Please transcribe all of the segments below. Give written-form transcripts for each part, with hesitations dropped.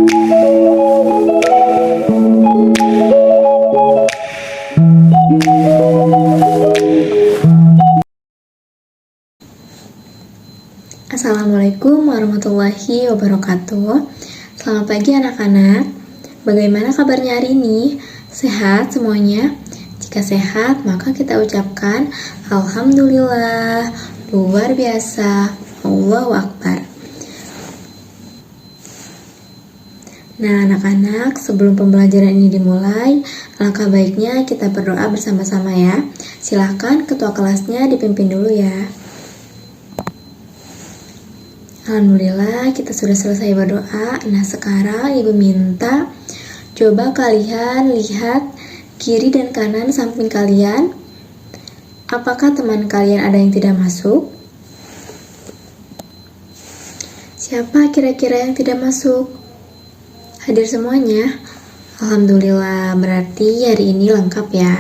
Assalamualaikum warahmatullahi wabarakatuh. Selamat pagi anak-anak. Bagaimana kabarnya hari ini? Sehat semuanya? Jika sehat, maka kita ucapkan Alhamdulillah, luar biasa, Allahu Akbar. Nah anak-anak, sebelum pembelajaran ini dimulai, alangkah baiknya kita berdoa bersama-sama ya. Silahkan ketua kelasnya dipimpin dulu ya. Alhamdulillah kita sudah selesai berdoa. Nah sekarang ibu minta coba kalian lihat kiri dan kanan samping kalian. Apakah teman kalian ada yang tidak masuk? Siapa kira-kira yang tidak masuk? Hadir semuanya? Alhamdulillah, berarti hari ini lengkap ya.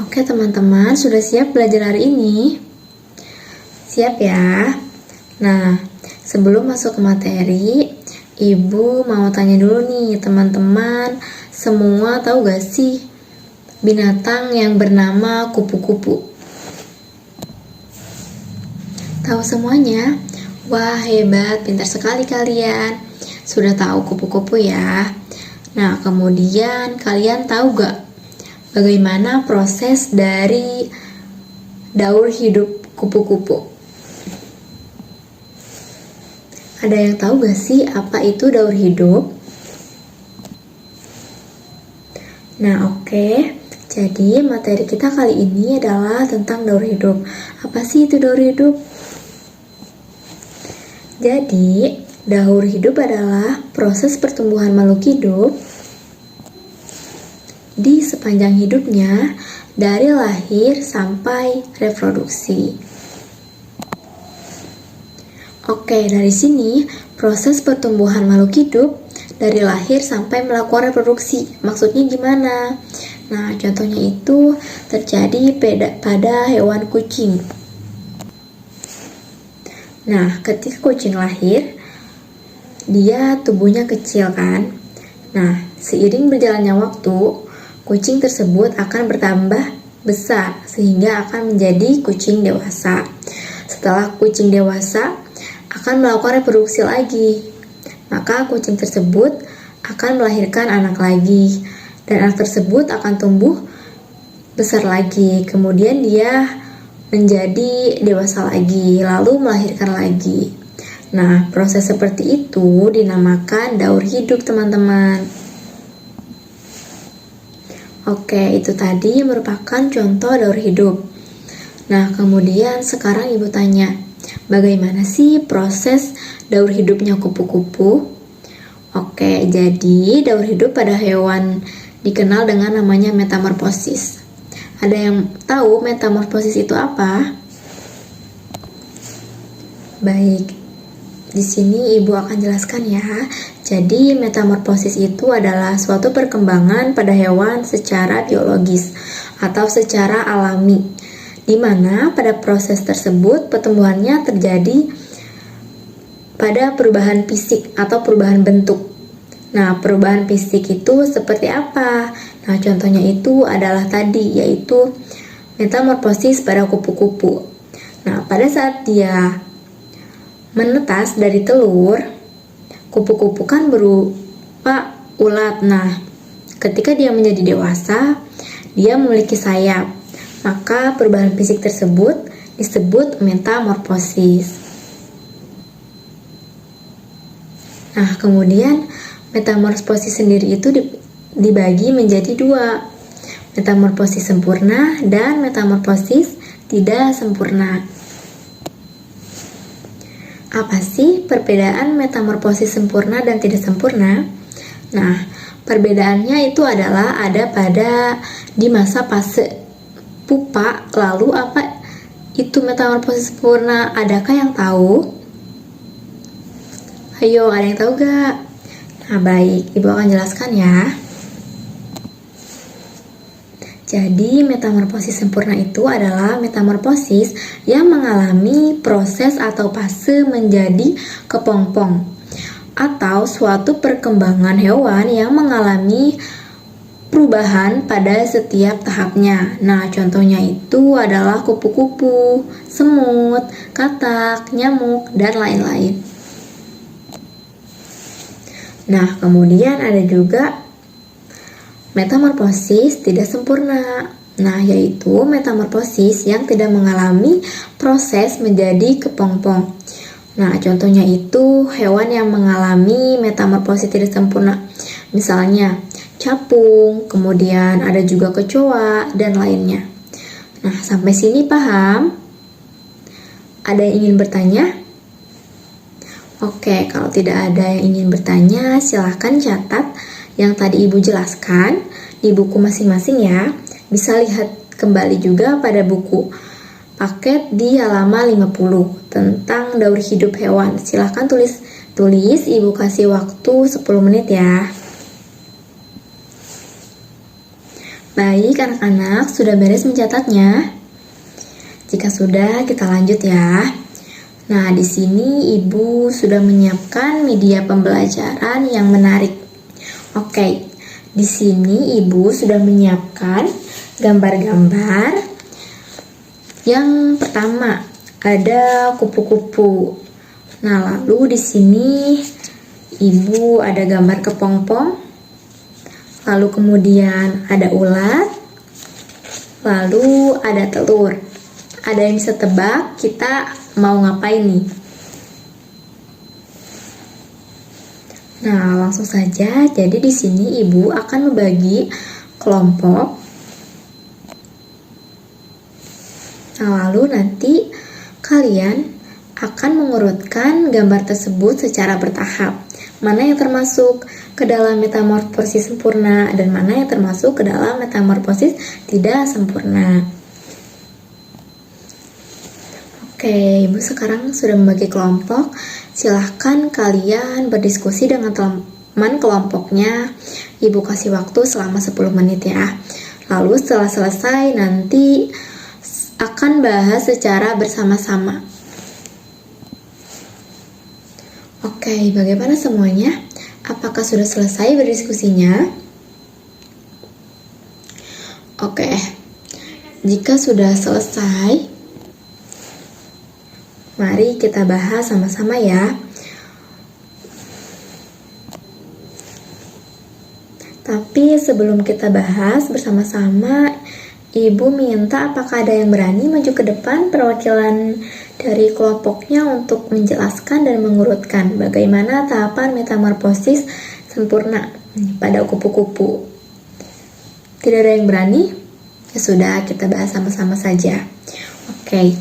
Oke teman-teman, sudah siap belajar hari ini? Siap ya? Nah, sebelum masuk ke materi, ibu mau tanya dulu nih teman-teman, semua tahu gak sih binatang yang bernama kupu-kupu? Tahu semuanya? Wah hebat, pintar sekali kalian. Sudah tahu kupu-kupu ya. Nah kemudian kalian tahu gak bagaimana proses dari daur hidup kupu-kupu? Ada yang tahu gak sih apa itu daur hidup? Nah oke, jadi materi kita kali ini adalah tentang daur hidup. Apa sih itu daur hidup? Jadi, daur hidup adalah proses pertumbuhan makhluk hidup di sepanjang hidupnya dari lahir sampai reproduksi. Oke, dari sini proses pertumbuhan makhluk hidup dari lahir sampai melakukan reproduksi. Maksudnya gimana? Nah, contohnya itu terjadi pada hewan kucing. Nah, ketika kucing lahir, dia tubuhnya kecil kan? Nah, seiring berjalannya waktu, kucing tersebut akan bertambah besar sehingga akan menjadi kucing dewasa. Setelah kucing dewasa, akan melakukan reproduksi lagi. Maka kucing tersebut akan melahirkan anak lagi. Dan anak tersebut akan tumbuh besar lagi. Kemudian dia menjadi dewasa lagi, lalu melahirkan lagi. Nah, proses seperti itu dinamakan daur hidup, teman-teman. Oke, itu tadi merupakan contoh daur hidup. Nah, kemudian sekarang ibu tanya, bagaimana sih proses daur hidupnya kupu-kupu? Oke, jadi daur hidup pada hewan dikenal dengan namanya metamorfosis. Ada yang tahu metamorfosis itu apa? Baik, di sini ibu akan jelaskan ya. Jadi metamorfosis itu adalah suatu perkembangan pada hewan secara biologis atau secara alami, di mana pada proses tersebut pertumbuhannya terjadi pada perubahan fisik atau perubahan bentuk. Nah, perubahan fisik itu seperti apa? Nah, contohnya itu adalah tadi, yaitu metamorfosis pada kupu-kupu. Nah, pada saat dia menetas dari telur, kupu-kupu kan berupa ulat. Nah, ketika dia menjadi dewasa, dia memiliki sayap. Maka perubahan fisik tersebut disebut metamorfosis. Nah, kemudian metamorfosis sendiri itu dibagi menjadi dua, metamorfosis sempurna dan metamorfosis tidak sempurna. Apa sih perbedaan metamorfosis sempurna dan tidak sempurna? Nah, perbedaannya itu adalah ada pada di masa fase pupa. Lalu apa itu metamorfosis sempurna? Adakah yang tahu? Ayo, ada yang tahu gak? Nah, baik, ibu akan jelaskan ya. Jadi, metamorfosis sempurna itu adalah metamorfosis yang mengalami proses atau fase menjadi kepompong, atau suatu perkembangan hewan yang mengalami perubahan pada setiap tahapnya. Nah, contohnya itu adalah kupu-kupu, semut, katak, nyamuk, dan lain-lain. Nah, kemudian ada juga metamorfosis tidak sempurna. Nah, yaitu metamorfosis yang tidak mengalami proses menjadi kepompong. Nah, contohnya itu hewan yang mengalami metamorfosis tidak sempurna. Misalnya, capung, kemudian ada juga kecoa, dan lainnya. Nah, sampai sini paham? Ada yang ingin bertanya? Oke, kalau tidak ada yang ingin bertanya, silahkan catat yang tadi Ibu jelaskan di buku masing-masing ya. Bisa lihat kembali juga pada buku paket di halaman 50 tentang daur hidup hewan. Silahkan tulis, Ibu kasih waktu 10 menit ya. Baik anak-anak, sudah beres mencatatnya? Jika sudah, kita lanjut ya. Nah, di sini Ibu sudah menyiapkan media pembelajaran yang menarik. Oke, di sini Ibu sudah menyiapkan gambar-gambar. Yang pertama ada kupu-kupu. Nah, lalu di sini Ibu ada gambar kepompong. Lalu kemudian ada ulat. Lalu ada telur. Ada yang bisa tebak kita mau ngapain nih? Nah, langsung saja. Jadi di sini Ibu akan membagi kelompok. Nah, lalu nanti kalian akan mengurutkan gambar tersebut secara bertahap. Mana yang termasuk ke dalam metamorfosis sempurna dan mana yang termasuk ke dalam metamorfosis tidak sempurna. Oke, Ibu sekarang sudah membagi kelompok. Silahkan kalian berdiskusi dengan teman kelompoknya. Ibu kasih waktu selama 10 menit ya. Lalu setelah selesai nanti akan bahas secara bersama-sama. Oke, bagaimana semuanya? Apakah sudah selesai berdiskusinya? Oke, jika sudah selesai, mari kita bahas sama-sama ya. Tapi sebelum kita bahas bersama-sama, Ibu minta apakah ada yang berani maju ke depan perwakilan dari kelompoknya untuk menjelaskan dan mengurutkan bagaimana tahapan metamorfosis sempurna pada kupu-kupu. Tidak ada yang berani? Ya sudah, kita bahas sama-sama saja. Oke.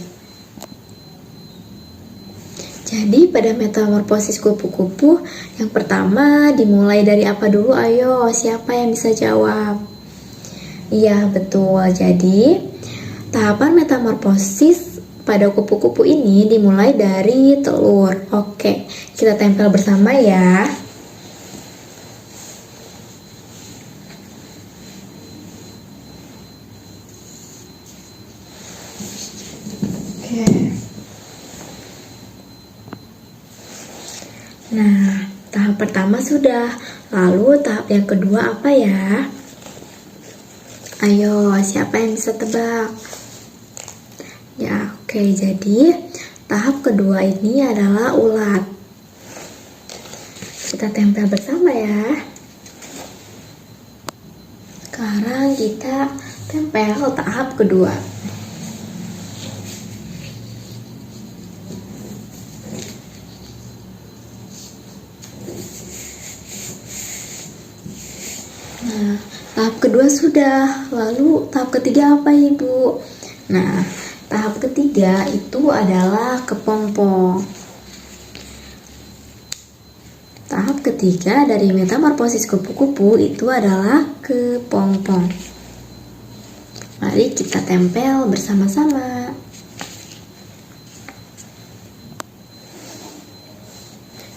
Jadi pada metamorfosis kupu-kupu yang pertama dimulai dari apa dulu? Ayo, siapa yang bisa jawab? Iya, betul. Jadi tahapan metamorfosis pada kupu-kupu ini dimulai dari telur. Oke, kita tempel bersama ya. Oke. Nah, tahap pertama sudah. Lalu tahap yang kedua apa ya? Ayo, siapa yang bisa tebak? Ya, oke. Jadi, tahap kedua ini adalah ulat. Kita tempel bersama ya. Sekarang kita tempel tahap kedua. Nah, tahap kedua sudah. Lalu tahap ketiga apa Ibu? Nah, tahap ketiga itu adalah kepompong. Tahap ketiga dari metamorfosis kupu-kupu itu adalah kepompong. Mari kita tempel bersama-sama.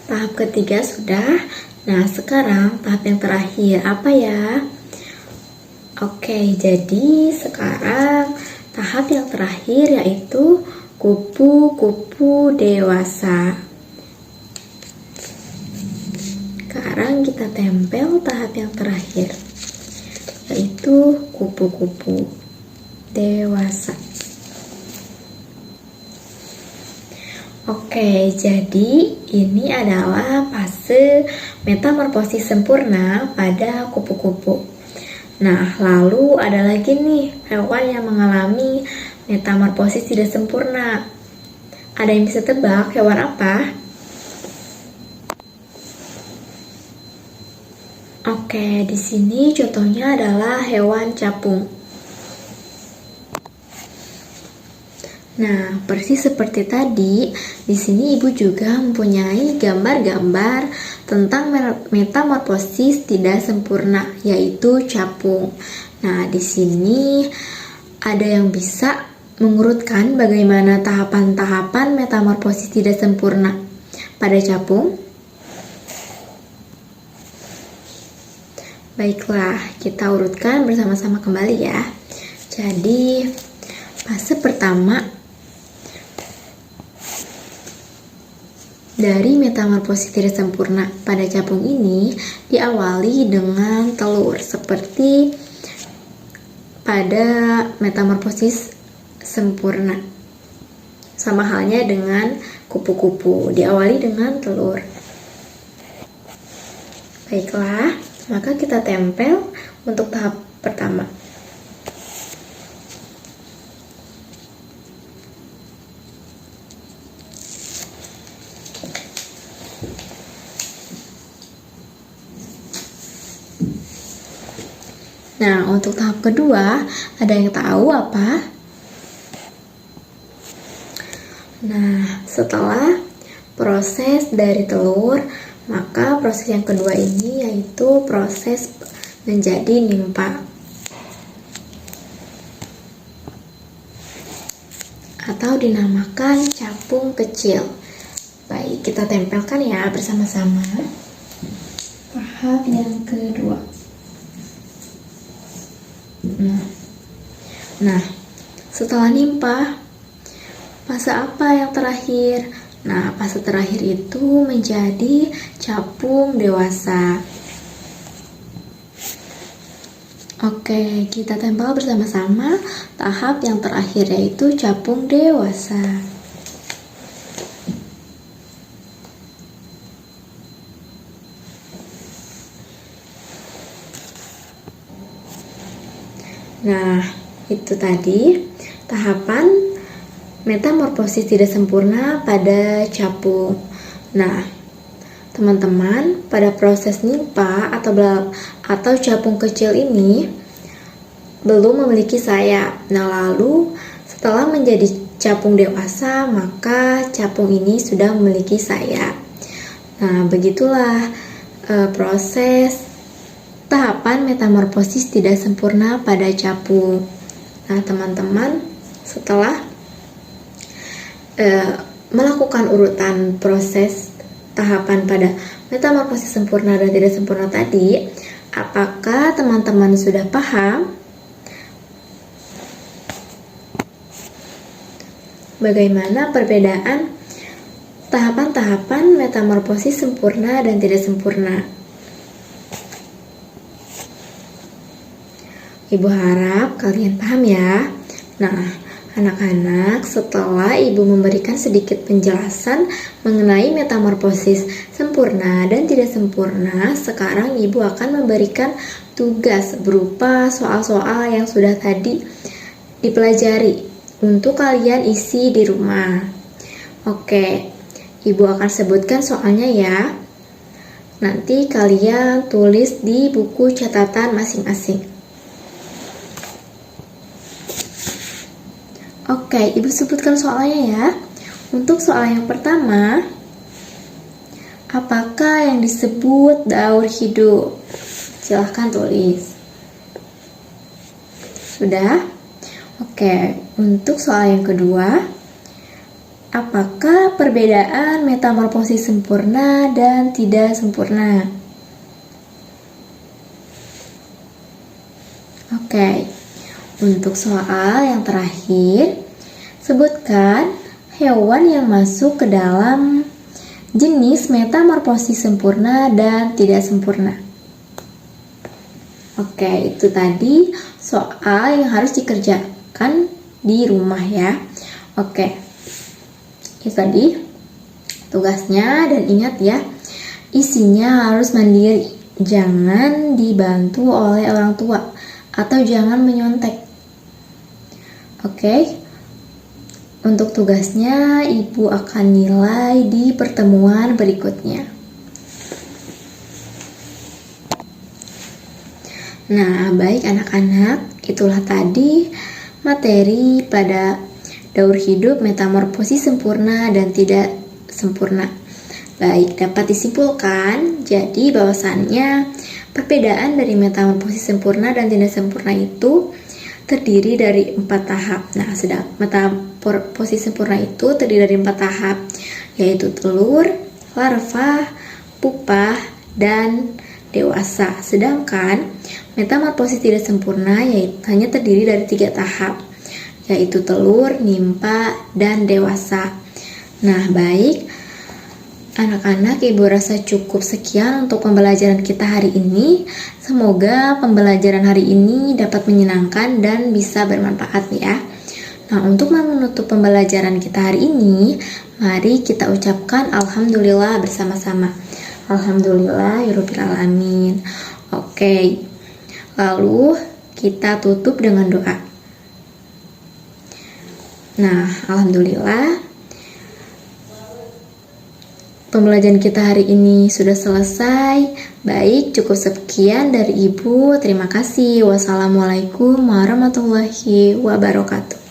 Tahap ketiga sudah. Nah, sekarang tahap yang terakhir apa ya? Oke, jadi sekarang tahap yang terakhir yaitu kupu-kupu dewasa. Sekarang kita tempel tahap yang terakhir, yaitu kupu-kupu dewasa. Oke, jadi ini adalah fase metamorfosis sempurna pada kupu-kupu. Nah, lalu ada lagi nih hewan yang mengalami metamorfosis tidak sempurna. Ada yang bisa tebak hewan apa? Oke, di sini contohnya adalah hewan capung. Nah, persis seperti tadi, di sini ibu juga mempunyai gambar-gambar tentang metamorfosis tidak sempurna, yaitu capung. Nah, di sini ada yang bisa mengurutkan bagaimana tahapan-tahapan metamorfosis tidak sempurna pada capung. Baiklah, kita urutkan bersama-sama kembali ya. Jadi, fase pertama dari metamorfosis tidak sempurna pada capung ini diawali dengan telur, seperti pada metamorfosis sempurna. Sama halnya dengan kupu-kupu, diawali dengan telur. Baiklah, maka kita tempel untuk tahap pertama. Nah, untuk tahap kedua, ada yang tahu apa? Nah, setelah proses dari telur, maka proses yang kedua ini yaitu proses menjadi nimpa atau dinamakan capung kecil. Baik, kita tempelkan ya bersama-sama. Tahap yang kedua. Nah, setelah nimpa, fase apa yang terakhir? Nah, fase terakhir itu menjadi capung dewasa. Oke, kita tempel bersama-sama tahap yang terakhir yaitu capung dewasa. Nah, itu tadi tahapan metamorfosis tidak sempurna pada capung. Nah, teman-teman, pada proses nimpa atau capung kecil ini belum memiliki sayap. Nah, lalu setelah menjadi capung dewasa, maka capung ini sudah memiliki sayap. Nah, begitulah proses tahapan metamorfosis tidak sempurna pada capung. Nah, teman-teman, setelah melakukan urutan proses tahapan pada metamorfosis sempurna dan tidak sempurna tadi, apakah teman-teman sudah paham bagaimana perbedaan tahapan-tahapan metamorfosis sempurna dan tidak sempurna? Ibu harap kalian paham ya. Nah, anak-anak, setelah ibu memberikan sedikit penjelasan mengenai metamorfosis sempurna dan tidak sempurna, sekarang ibu akan memberikan tugas berupa soal-soal yang sudah tadi dipelajari untuk kalian isi di rumah. Oke, ibu akan sebutkan soalnya ya. Nanti kalian tulis di buku catatan masing-masing. Oke, ibu sebutkan soalnya ya. Untuk soal yang pertama, apakah yang disebut daur hidup? Silahkan tulis. Sudah? Oke, untuk soal yang kedua, apakah perbedaan metamorfosis sempurna dan tidak sempurna? Oke, Oke, untuk soal yang terakhir, sebutkan hewan yang masuk ke dalam jenis metamorfosis sempurna dan tidak sempurna. Oke, itu tadi soal yang harus dikerjakan di rumah ya. Oke, itu tadi tugasnya, dan ingat ya, isinya harus mandiri. Jangan dibantu oleh orang tua atau jangan menyontek. Oke. Untuk tugasnya Ibu akan nilai di pertemuan berikutnya. Nah, baik anak-anak, itulah tadi materi pada daur hidup, metamorfosis sempurna dan tidak sempurna. Baik, dapat disimpulkan jadi bahwasannya perbedaan dari metamorfosis sempurna dan tidak sempurna itu terdiri dari 4 tahap. Nah, sedang metamorfosis sempurna itu terdiri dari 4 tahap, yaitu telur, larva, pupa, dan dewasa. Sedangkan metamorfosis tidak sempurna hanya terdiri dari 3 tahap, yaitu telur, nimpa, dan dewasa. Nah, baik anak-anak, Ibu rasa cukup sekian untuk pembelajaran kita hari ini. Semoga pembelajaran hari ini dapat menyenangkan dan bisa bermanfaat ya. Nah, untuk menutup pembelajaran kita hari ini, mari kita ucapkan Alhamdulillah bersama-sama. Alhamdulillahirabbil alamin. Oke. Lalu kita tutup dengan doa. Nah, alhamdulillah pembelajaran kita hari ini sudah selesai. Baik, cukup sekian dari Ibu. Terima kasih. Wassalamualaikum warahmatullahi wabarakatuh.